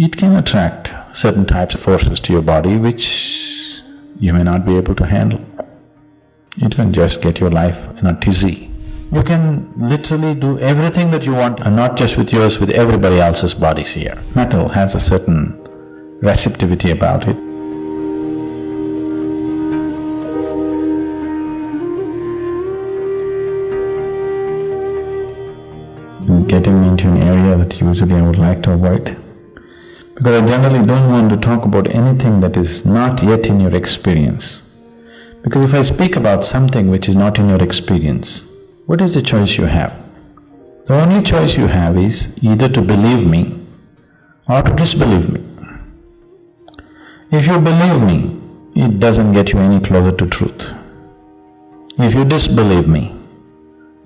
it can attract certain types of forces to your body which you may not be able to handle. It can just get your life in a tizzy. You can literally do everything that you want, and not just with yours, with everybody else's bodies here. Metal has a certain receptivity about it. Getting into an area that usually I would like to avoid, because I generally don't want to talk about anything that is not yet in your experience. Because if I speak about something which is not in your experience, what is the choice you have? The only choice you have is either to believe me or to disbelieve me. If you believe me, it doesn't get you any closer to truth. If you disbelieve me,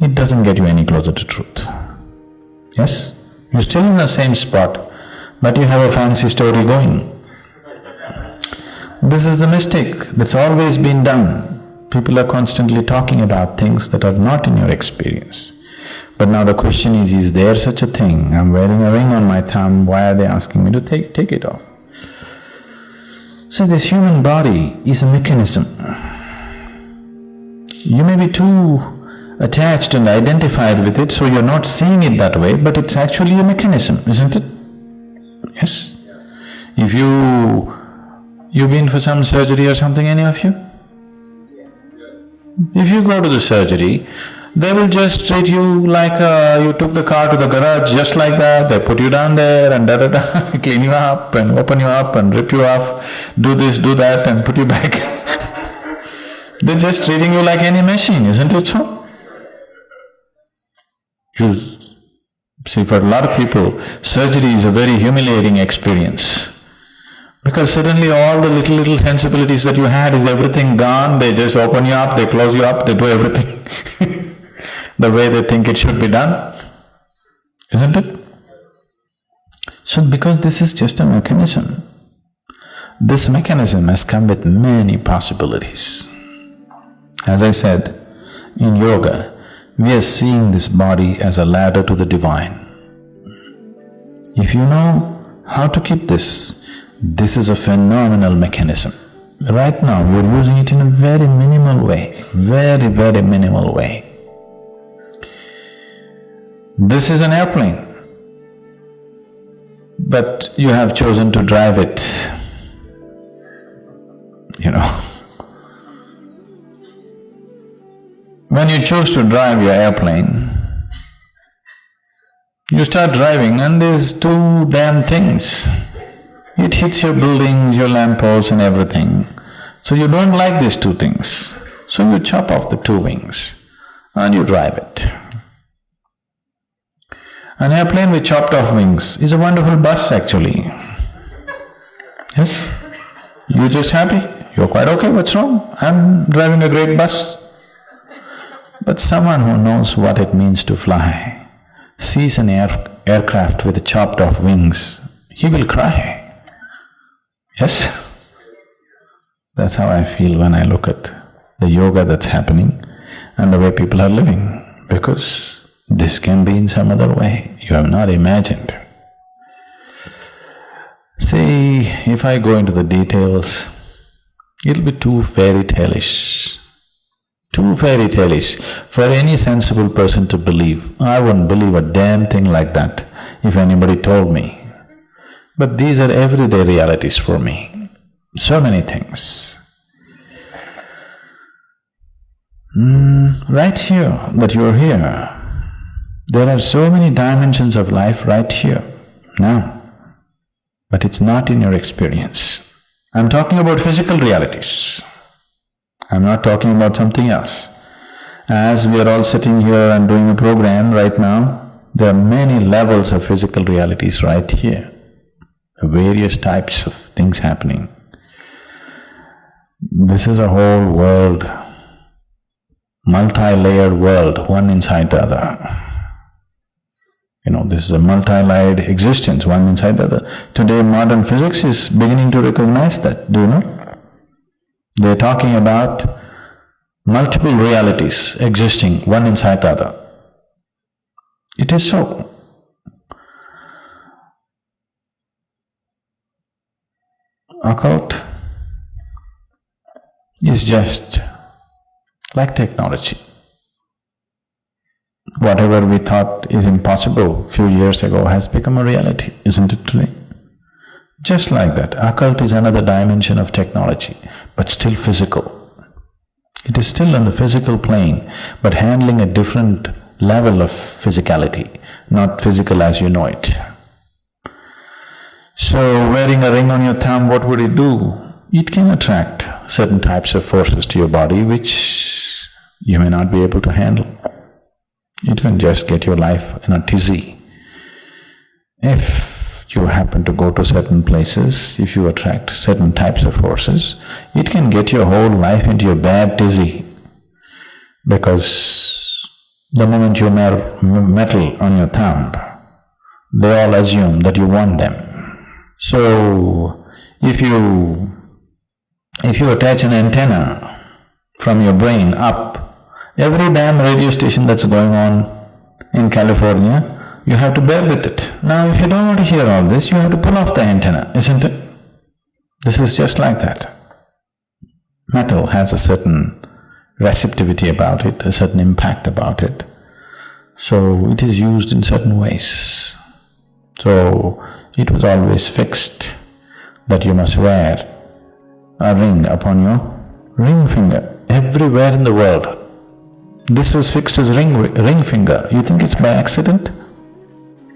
it doesn't get you any closer to truth. Yes? You're still in the same spot, but you have a fancy story going. This is the mistake that's always been done. People are constantly talking about things that are not in your experience. But now the question is there such a thing? I'm wearing a ring on my thumb, why are they asking me to take it off? So this human body is a mechanism. You may be too attached and identified with it, so you're not seeing it that way, but it's actually a mechanism, isn't it? Yes? If you've been for some surgery or something, any of you? If you go to the surgery, they will just treat you like you took the car to the garage, just like that. They put you down there and da-da-da, clean you up and open you up and rip you off, do this, do that and put you back. They're just treating you like any machine, isn't it so? You see, for a lot of people, surgery is a very humiliating experience. Because suddenly all the little sensibilities that you had is everything gone, they just open you up, they close you up, they do everything the way they think it should be done, isn't it? So because this is just a mechanism, this mechanism has come with many possibilities. As I said, in yoga, we are seeing this body as a ladder to the divine. If you know how to keep this is a phenomenal mechanism. Right now, you're using it in a very minimal way, very minimal way. This is an airplane, but you have chosen to drive it, When you choose to drive your airplane, you start driving and there's two damn things. It hits your buildings, your lampposts and everything. So you don't like these two things. So you chop off the two wings and you drive it. An airplane with chopped off wings is a wonderful bus actually. Yes? You're just happy? You're quite okay, what's wrong? I'm driving a great bus. But someone who knows what it means to fly sees an aircraft with chopped off wings, he will cry. Yes? That's how I feel when I look at the yoga that's happening and the way people are living, because this can be in some other way you have not imagined. See, if I go into the details, it'll be too fairy tale-ish. Too fairy tale-ish for any sensible person to believe. I wouldn't believe a damn thing like that if anybody told me. But these are everyday realities for me. So many things. Right here, that you're here, there are so many dimensions of life right here, now. But it's not in your experience. I'm talking about physical realities. I'm not talking about something else. As we are all sitting here and doing a program right now, there are many levels of physical realities right here. Various types of things happening. This is a whole world, multi-layered world, one inside the other. This is a multi-layered existence, one inside the other. Today modern physics is beginning to recognize that, do you know? They're talking about multiple realities existing, one inside the other. It is so. Occult is just like technology. Whatever we thought is impossible few years ago has become a reality, isn't it today? Just like that, occult is another dimension of technology, but still physical. It is still on the physical plane, but handling a different level of physicality, not physical as you know it. So, wearing a ring on your thumb, what would it do? It can attract certain types of forces to your body which you may not be able to handle. It can just get your life in a tizzy. If you happen to go to certain places, if you attract certain types of forces, it can get your whole life into a bad tizzy. Because the moment you wear metal on your thumb, they all assume that you want them. So, if you attach an antenna from your brain up, every damn radio station that's going on in California, you have to bear with it. Now, if you don't want to hear all this, you have to pull off the antenna, isn't it? This is just like that. Metal has a certain receptivity about it, a certain impact about it. So, it is used in certain ways. So, it was always fixed that you must wear a ring upon your ring finger everywhere in the world. This was fixed as ring finger. You think it's by accident?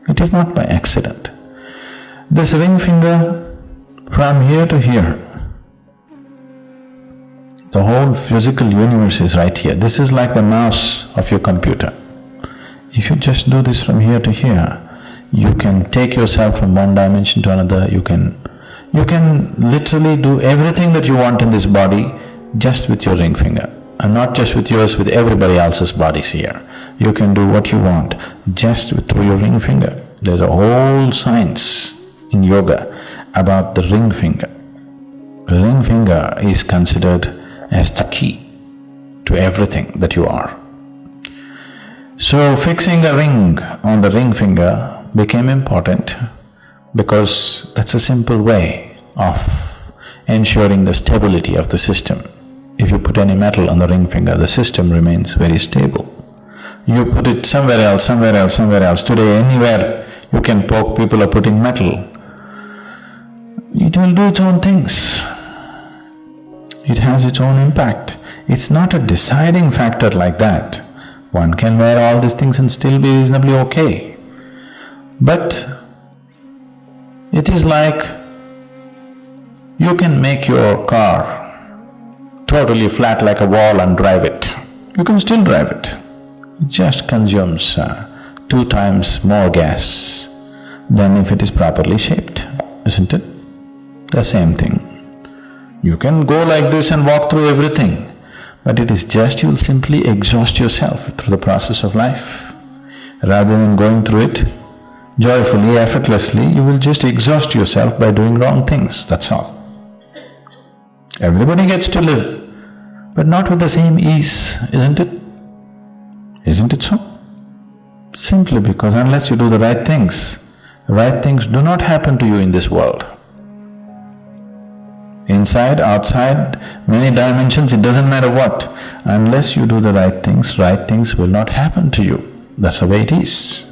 It is not by accident. This ring finger from here to here, the whole physical universe is right here. This is like the mouse of your computer. If you just do this from here to here, you can take yourself from one dimension to another. You can literally do everything that you want in this body just with your ring finger. And not just with yours, with everybody else's bodies here. You can do what you want just through your ring finger. There's a whole science in yoga about the ring finger. The ring finger is considered as the key to everything that you are. So, fixing a ring on the ring finger became important because that's a simple way of ensuring the stability of the system. If you put any metal on the ring finger, the system remains very stable. You put it somewhere else, somewhere else, somewhere else. Today, anywhere you can poke, people are putting metal. It will do its own things. It has its own impact. It's not a deciding factor like that. One can wear all these things and still be reasonably okay. But it is like you can make your car totally flat like a wall and drive it. You can still drive it. It just consumes 2 times more gas than if it is properly shaped, isn't it? The same thing. You can go like this and walk through everything, but it is just you'll simply exhaust yourself through the process of life. Rather than going through it joyfully, effortlessly, you will just exhaust yourself by doing wrong things, that's all. Everybody gets to live, but not with the same ease, isn't it? Isn't it so? Simply because unless you do the right things do not happen to you in this world. Inside, outside, many dimensions, it doesn't matter what. Unless you do the right things will not happen to you. That's the way it is.